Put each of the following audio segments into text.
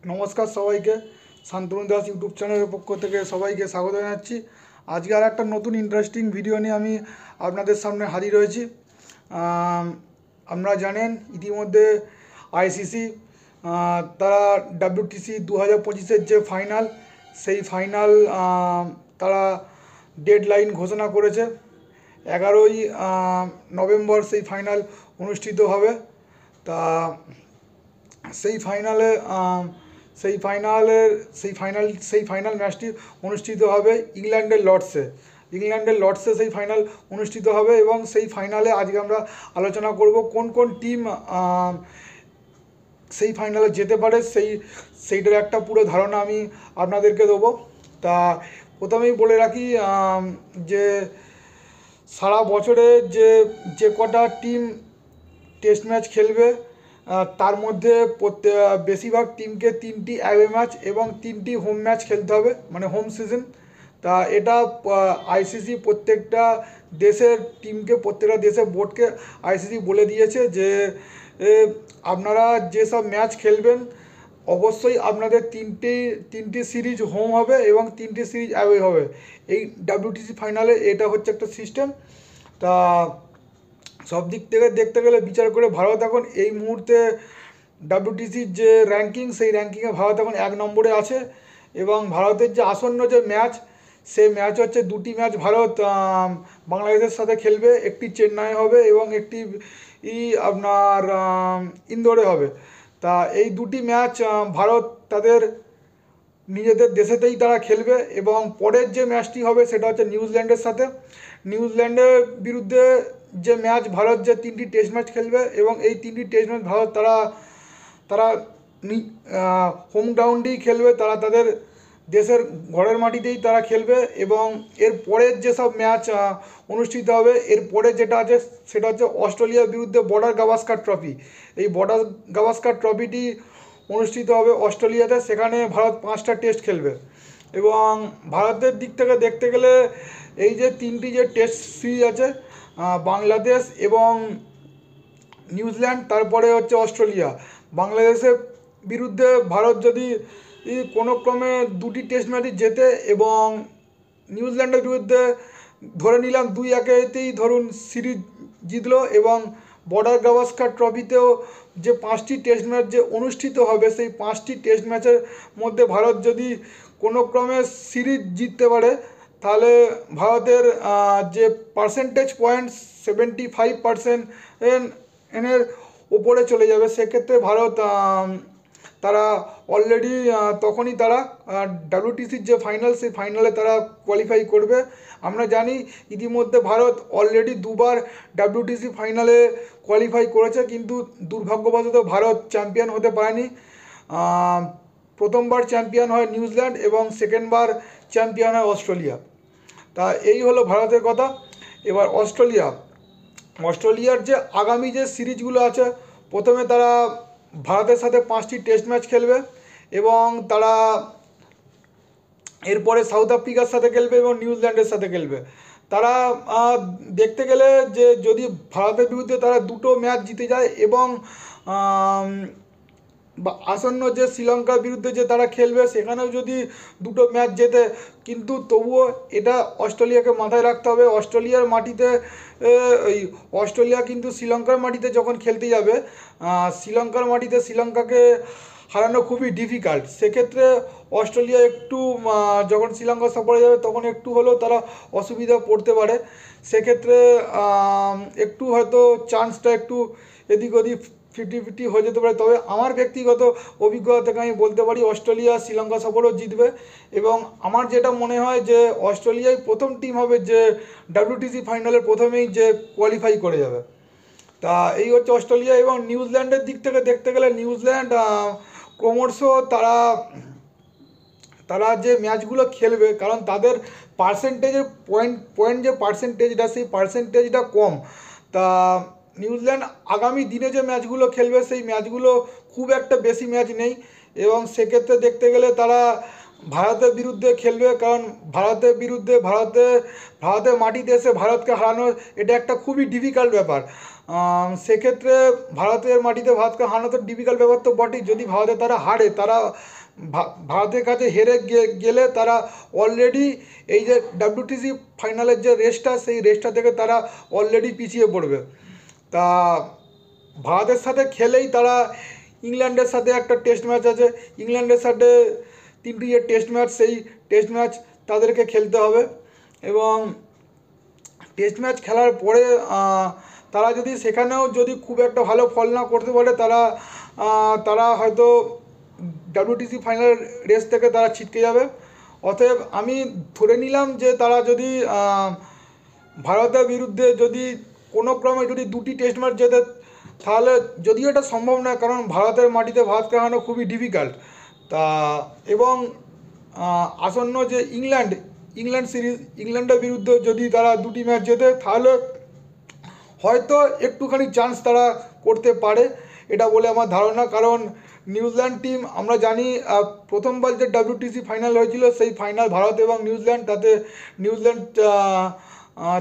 নমস্কার সবাইকে। শান্তনু দাস ইউটিউব চ্যানেলের পক্ষ থেকে সবাইকে স্বাগত জানাচ্ছি। আজকে আর একটা নতুন ইন্টারেস্টিং ভিডিও নিয়ে আমি আপনাদের সামনে হাজির হয়েছি। আপনারা জানেন ইতিমধ্যে আইসিসি তারা WTC 2025-এর যে ফাইনাল, সেই ফাইনাল তারা ডেডলাইন ঘোষণা করেছে। 11ই নভেম্বর সেই ফাইনাল অনুষ্ঠিত হবে। তা সেই ফাইনালে সেই ফাইনাল ম্যাচটি অনুষ্ঠিত হবে ইংল্যান্ডের লর্ডসে সেই ফাইনাল অনুষ্ঠিত হবে। এবং সেই ফাইনালে আজকে আমরা আলোচনা করব কোন কোন টিম সেই ফাইনালে যেতে পারে, সেইটার একটা পুরো ধারণা আমি আপনাদেরকে দেবো। তা প্রথমেই বলে রাখি যে সারা বছরে যে কটা টিম টেস্ট ম্যাচ খেলবে তার মধ্যে বেশিরভাগ টিমকে 3টি অ্যাওয়ে ম্যাচ এবং 3টি হোম ম্যাচ খেলতে হবে, মানে হোম সিজন। তা এটা আইসিসি প্রত্যেকটা দেশের টিমকে, প্রত্যেকটা দেশের বোর্ডকে আইসিসি বলে দিয়েছে যে আপনারা যেসব ম্যাচ খেলবেন অবশ্যই আপনাদের তিনটি সিরিজ হোম হবে এবং 3টি সিরিজ অ্যাওয়ে হবে। এই WTC ফাইনালে এটা হচ্ছে একটা সিস্টেম। তা সব দিক থেকে দেখতে গেলে বিচার করে ভারত এখন এই মুহূর্তে WTCর যে র্যাঙ্কিং, সেই র্যাঙ্কিংয়ে ভারত এখন 1 নম্বরে আছে। এবং ভারতের যে আসন্ন যে ম্যাচ, সেই ম্যাচ হচ্ছে 2টি ম্যাচ ভারত বাংলাদেশের সাথে খেলবে। একটি চেন্নাই হবে এবং একটি আপনার ইন্দোরে হবে। তা এই 2টি ম্যাচ ভারত তাদের নিজেদের দেশেতেই তারা খেলবে। এবং পরের যে ম্যাচটি হবে সেটা হচ্ছে নিউজিল্যান্ডের সাথে। নিউজিল্যান্ডের বিরুদ্ধে যে ম্যাচ ভারত যে 3টি টেস্ট ম্যাচ খেলবে এবং এই 3টি টেস্ট ম্যাচ ভারত তারা হোম গ্রাউন্ডেই খেলবে, তারা তাদের দেশের ঘরের মাটিতেই তারা খেলবে। এবং এর পরের যেসব ম্যাচ অনুষ্ঠিত হবে, এর পরে যেটা আছে সেটা হচ্ছে অস্ট্রেলিয়ার বিরুদ্ধে বর্ডার গাভাস্কার ট্রফি। এই বর্ডার গাভাস্কার ট্রফিটি অনুষ্ঠিত হবে অস্ট্রেলিয়াতে, সেখানে ভারত 5টা টেস্ট খেলবে। এবং ভারতের দিক থেকে দেখতে গেলে এই যে 3টি যে টেস্ট সিরিজ আছে, বাংলাদেশ এবং নিউজিল্যান্ড, তারপরে হচ্ছে অস্ট্রেলিয়া। বাংলাদেশের বিরুদ্ধে ভারত যদি কোনো ক্রমে 2টি টেস্ট ম্যাচই জেতে এবং নিউজিল্যান্ডের বিরুদ্ধে ধরে নিলাম 2-1-তেই ধরুন সিরিজ জিতলো, এবং বর্ডার গাভাস্কার ট্রফিতেও যে 5টি টেস্ট ম্যাচ যে অনুষ্ঠিত হবে, সেই 5টি টেস্ট ম্যাচের মধ্যে ভারত যদি কোনো ক্রমে সিরিজ জিততে পারে, তাহলে ভারতের যে পার্সেন্টেজ পয়েন্টস 75% এর ওপরে চলে যাবে। সেক্ষেত্রে ভারত তারা অলরেডি তখনই তারা WTCর যে ফাইনাল, সেই ফাইনালে তারা কোয়ালিফাই করবে। আমরা জানি ইতিমধ্যে ভারত অলরেডি 2বার WTC ফাইনালে কোয়ালিফাই করেছে, কিন্তু দুর্ভাগ্যবশত ভারত চ্যাম্পিয়ন হতে পারেনি। প্রথমবার চ্যাম্পিয়ন হয় নিউজিল্যান্ড এবং সেকেন্ডবার চ্যাম্পিয়ন হয় অস্ট্রেলিয়া। তা এই হলো ভারতের কথা। এবার অস্ট্রেলিয়ার যে আগামী যে সিরিজগুলো আছে, প্রথমে তারা ভারতের সাথে 5টি টেস্ট ম্যাচ খেলবে এবং তারা এরপরে সাউথ আফ্রিকার সাথে খেলবে এবং নিউজিল্যান্ডের সাথে খেলবে। তারা দেখতে গেলে যে যদি ভারতের বিরুদ্ধে তারা 2টো ম্যাচ জিতে যায় এবং আসন্ন যে শ্রীলঙ্কার বিরুদ্ধে যে তারা খেলবে সেখানেও যদি 2টো ম্যাচ জেতে, কিন্তু তবুও এটা অস্ট্রেলিয়াকে মাথায় রাখতে হবে। অস্ট্রেলিয়া কিন্তু শ্রীলঙ্কার মাটিতে যখন খেলতে যাবে, শ্রীলঙ্কার মাটিতে শ্রীলঙ্কাকে হারানো খুবই ডিফিকাল্ট। সেক্ষেত্রে অস্ট্রেলিয়া একটু যখন শ্রীলঙ্কা সফরে যাবে তখন একটু হলেও তারা অসুবিধা পড়তে পারে। সেক্ষেত্রে একটু হয়তো চান্সটা একটু এদিক ওদিক 50-50 হয়ে যেতে পারে। তবে আমার ব্যক্তিগত অভিজ্ঞতা থেকে আমি বলতে পারি অস্ট্রেলিয়া শ্রীলঙ্কা সফরেও জিতবে। এবং আমার যেটা মনে হয় যে অস্ট্রেলিয়াই প্রথম টিম হবে যে WTC ফাইনালের প্রথমেই যে কোয়ালিফাই করে যাবে। তা এই হচ্ছে অস্ট্রেলিয়া। এবং নিউজিল্যান্ডের দিক থেকে দেখতে গেলে নিউজিল্যান্ড ক্রমশ তারা যে ম্যাচগুলো খেলবে, কারণ তাদের পার্সেন্টেজের পয়েন্ট যে পার্সেন্টেজটা, সেই পার্সেন্টেজটা কম। তা নিউজিল্যান্ড আগামী দিনে যে ম্যাচগুলো খেলবে সেই ম্যাচগুলো খুব একটা বেশি ম্যাচ নেই। এবং সেক্ষেত্রে দেখতে গেলে তারা ভারতের বিরুদ্ধে খেলবে, কারণ ভারতের বিরুদ্ধে ভারতের মাটিতে এসে ভারতকে হারানো এটা একটা খুবই ডিফিকাল্ট ব্যাপার। সেক্ষেত্রে ভারতের মাটিতে ভারতকে হারানো তো ডিফিকাল্ট ব্যাপার তো বটেই। যদি ভারতে তারা হারে, তারা ভারতের কাছে হেরে গেলে তারা অলরেডি এই যে ডাব্লিউটিসি ফাইনালের যে রেসটা, সেই রেসটা থেকে তারা অলরেডি পিছিয়ে পড়বে। তা ভারতের সাথে খেলেই তারা ইংল্যান্ডের সাথে একটা টেস্ট ম্যাচ আছে, ইংল্যান্ডের সাথে 3টি যে টেস্ট ম্যাচ, সেই টেস্ট ম্যাচ তাদেরকে খেলতে হবে। এবং টেস্ট ম্যাচ খেলার পরে তারা যদি সেখানেও যদি খুব একটা ভালো ফল না করতে পারে, তারা হয়তো ডাব্লিউটিসি ফাইনাল রেস থেকে তারা ছিটকে যাবে। অতএব আমি ধরে নিলাম যে তারা যদি ভারতের বিরুদ্ধে যদি কোনো ক্রমে যদি 2টি টেস্ট ম্যাচ জেতে, তাহলে যদিও এটা সম্ভব নয়, কারণ ভারতের মাটিতে ভারতকে হারানো খুবই ডিফিকাল্ট। তা এবং আসন্ন যে ইংল্যান্ড সিরিজ, ইংল্যান্ডের বিরুদ্ধে যদি তারা 2টি ম্যাচ জেতে, তাহলে হয়তো একটুখানি চান্স তারা করতে পারে, এটা বলে আমার ধারণা। কারণ নিউজিল্যান্ড টিম আমরা জানি প্রথমবার যে ডাব্লিউটিসি ফাইনাল হয়েছিল, সেই ফাইনাল ভারত এবং নিউজিল্যান্ড, তাতে নিউজিল্যান্ড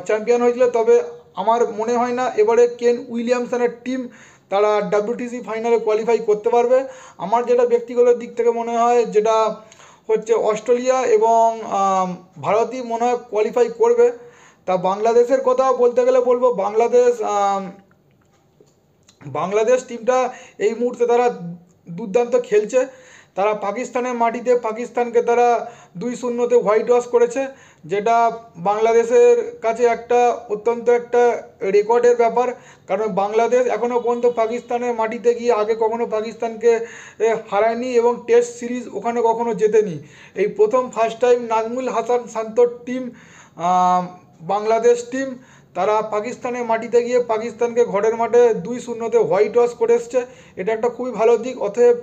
চ্যাম্পিয়ন হয়েছিল। তবে আমার মনে হয় না এবারে কেন উইলিয়ামসনের টিম তারা ডাব্লিউটিসি ফাইনালে কোয়ালিফাই করতে পারবে। আমার যেটা ব্যক্তিগত দিক থেকে মনে হয়, যেটা হচ্ছে অস্ট্রেলিয়া এবং ভারতই মনে হয় কোয়ালিফাই করবে। তা বাংলাদেশের কথা বলতে গেলে বলবো, বাংলাদেশ টিমটা এই মুহূর্তে তারা দুর্দান্ত খেলছে। তারা পাকিস্তানের মাটিতে পাকিস্তানকে তারা 2-0-তে হোয়াইট ওয়াশ করেছে, যেটা বাংলাদেশের কাছে একটা অত্যন্ত একটা রেকর্ডের ব্যাপার। কারণ বাংলাদেশ এখনও পর্যন্ত পাকিস্তানের মাটিতে গিয়ে আগে কখনো পাকিস্তানকে হারায়নি এবং টেস্ট সিরিজ ওখানে কখনো জেতেনি। এই ফার্স্ট টাইম নাজমুল হাসান শান্তর টিম, বাংলাদেশ টিম, তারা পাকিস্তানের মাটিতে গিয়ে পাকিস্তানকে ঘরের মাঠে 2-0-তে হোয়াইট ওয়াশ করে এসছে। এটা একটা খুবই ভালো দিক। অতএব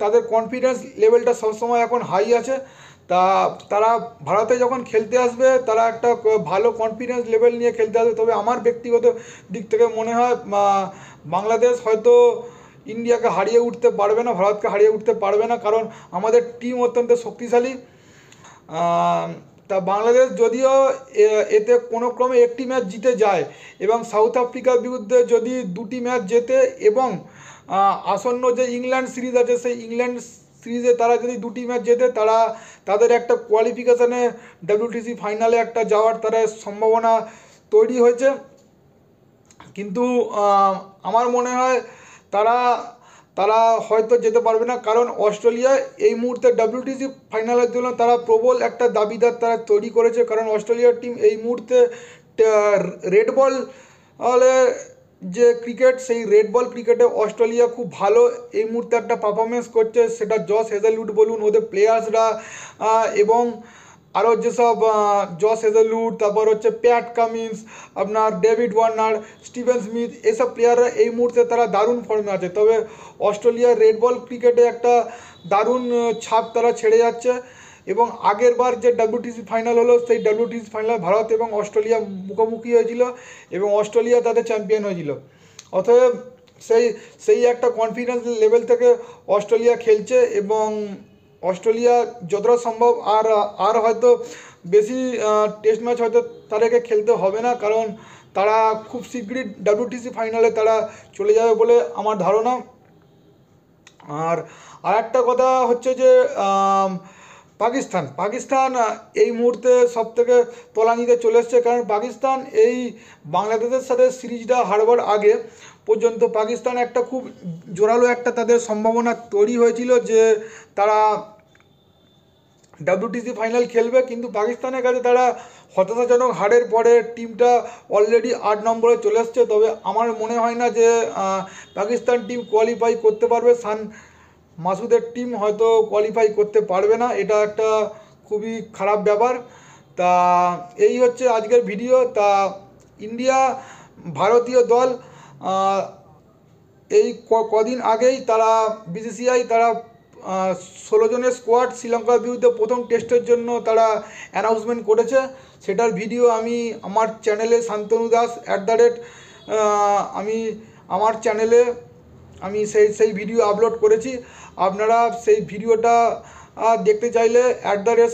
তাদের কনফিডেন্স লেভেলটা সবসময় এখন হাই আছে। তারা ভারতে যখন খেলতে আসবে, তারা একটা ভালো কনফিডেন্স লেভেল নিয়ে খেলতে আসবে। তবে আমার ব্যক্তিগত দিক থেকে মনে হয় বাংলাদেশ হয়তো ইন্ডিয়াকে হারিয়ে উঠতে পারবে না, ভারতকে হারিয়ে উঠতে পারবে না, কারণ আমাদের টিম অত্যন্ত শক্তিশালী। তা বাংলাদেশ যদিও এতে কোনো ক্রমে একটি ম্যাচ জিতে যায় এবং সাউথ আফ্রিকার বিরুদ্ধে যদি 2টি ম্যাচ জেতে এবং আসন্ন যে ইংল্যান্ড সিরিজ আছে, সেই ইংল্যান্ড সিরিজে তারা যদি 2টি ম্যাচ জেতে, তাদের একটা কোয়ালিফিকেশানে ডাব্লিউটিসি ফাইনালে একটা যাওয়ার তারা সম্ভাবনা তৈরি হয়েছে। কিন্তু আমার মনে হয় তারা হয়তো যেতে পারবে না, কারণ অস্ট্রেলিয়া এই মুহূর্তে ডাব্লিউটিসি ফাইনালের জন্য তারা প্রবল একটা দাবিদার তারা তৈরি করেছে। কারণ অস্ট্রেলিয়ার টিম এই মুহূর্তে রেড বল যে ক্রিকেট, সেই রেড বল ক্রিকেটে অস্ট্রেলিয়া খুব ভালো এই মুহূর্তে একটা পারফরমেন্স করছে। সেটা জস হেজেলউড বলুন, ওদের প্লেয়ার্সরা, এবং আরও যেসব জস হেজেলউড, তারপর হচ্ছে প্যাট কামিন্স, আপনার ডেভিড ওয়ার্নার, স্টিভেন স্মিথ, এসব প্লেয়াররা এই মুহূর্তে তারা দারুণ ফর্মে আছে। তবে অস্ট্রেলিয়ার রেড বল ক্রিকেটে একটা দারুণ ছাপ তারা ছেড়ে যাচ্ছে। এবং আগের বার যে ডাব্লিউটিসি ফাইনাল হলো, সেই ডাব্লিউটিসি ফাইনাল ভারত এবং অস্ট্রেলিয়া মুখোমুখি হয়েছিল এবং অস্ট্রেলিয়া তাদের চ্যাম্পিয়ন হয়েছিল। অতএব সেই একটা কনফিডেন্স লেভেল থেকে অস্ট্রেলিয়া খেলছে এবং অস্ট্রেলিয়া যতটা সম্ভব আর হয়তো বেশি টেস্ট ম্যাচ হয়তো তাদেরকে খেলতে হবে না, কারণ তারা খুব শীঘ্রই ডাব্লিউটিসি ফাইনালে তারা চলে যাবে বলে আমার ধারণা। আর একটা কথা হচ্ছে যে পাকিস্তান এই মুহূর্তে সবথেকে তলানিতে চলে এসছে। কারণ পাকিস্তান এই বাংলাদেশের সাথে সিরিজটা হারবার আগে পর্যন্ত পাকিস্তান একটা খুব জোরালো একটা তাদের সম্ভাবনা তৈরি হয়েছিল যে তারা ডাব্লিউটিসি ফাইনাল খেলবে। কিন্তু পাকিস্তানের কাছে তারা হতাশাজনক হারের পরে টিমটা অলরেডি 8 নম্বরে চলে এসছে। তবে আমার মনে হয় না যে পাকিস্তান টিম কোয়ালিফাই করতে পারবে। মাসুদের টিম হয়তো কোয়ালিফাই করতে পারবে না, এটা একটা খুবই খারাপ ব্যাপার। তা এই হচ্ছে আজকের ভিডিও। তা ইন্ডিয়া ভারতীয় দল এই কদিন আগেই তারা বিসিসিআই তারা 16 জনের স্কোয়াড শ্রীলঙ্কার বিরুদ্ধে প্রথম টেস্টের জন্য তারা অ্যানাউন্সমেন্ট করেছে। সেটার ভিডিও আমি আমার চ্যানেলে শান্তনু দাস আমি আমার চ্যানেলে আমি সেই ভিডিও আপলোড করেছি। আপনারা সেই ভিডিওটা দেখতে চাইলে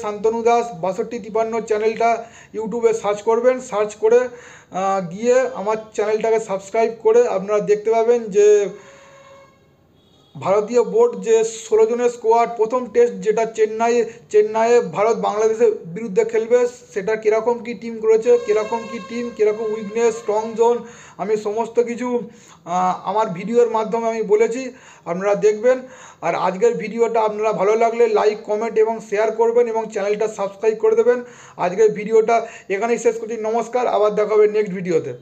@শান্তনু দাস 6253 চ্যানেলটা ইউটিউবে সার্চ করবেন, সার্চ করে গিয়ে আমার চ্যানেলটাকে সাবস্ক্রাইব করে আপনারা দেখতে পাবেন যে ভারতীয় বোর্ড যে 16 জনের স্কোয়াড প্রথম টেস্ট যেটা চেন্নাইয়ে ভারত বাংলাদেশের বিরুদ্ধে খেলবে, সেটা কীরকম কী টিম করেছে, কীরকম কী টিম, কীরকম উইকনেস, স্ট্রং জোন, আমি সমস্ত কিছু আমার ভিডিওর মাধ্যমে আমি বলেছি, আপনারা দেখবেন। আর আজকের ভিডিওটা আপনারা ভালো লাগলে লাইক, কমেন্ট এবং শেয়ার করবেন এবং চ্যানেলটা সাবস্ক্রাইব করে দেবেন। আজকের ভিডিওটা এখানেই শেষ করছি। নমস্কার, আবার দেখা হবে নেক্সট ভিডিওতে।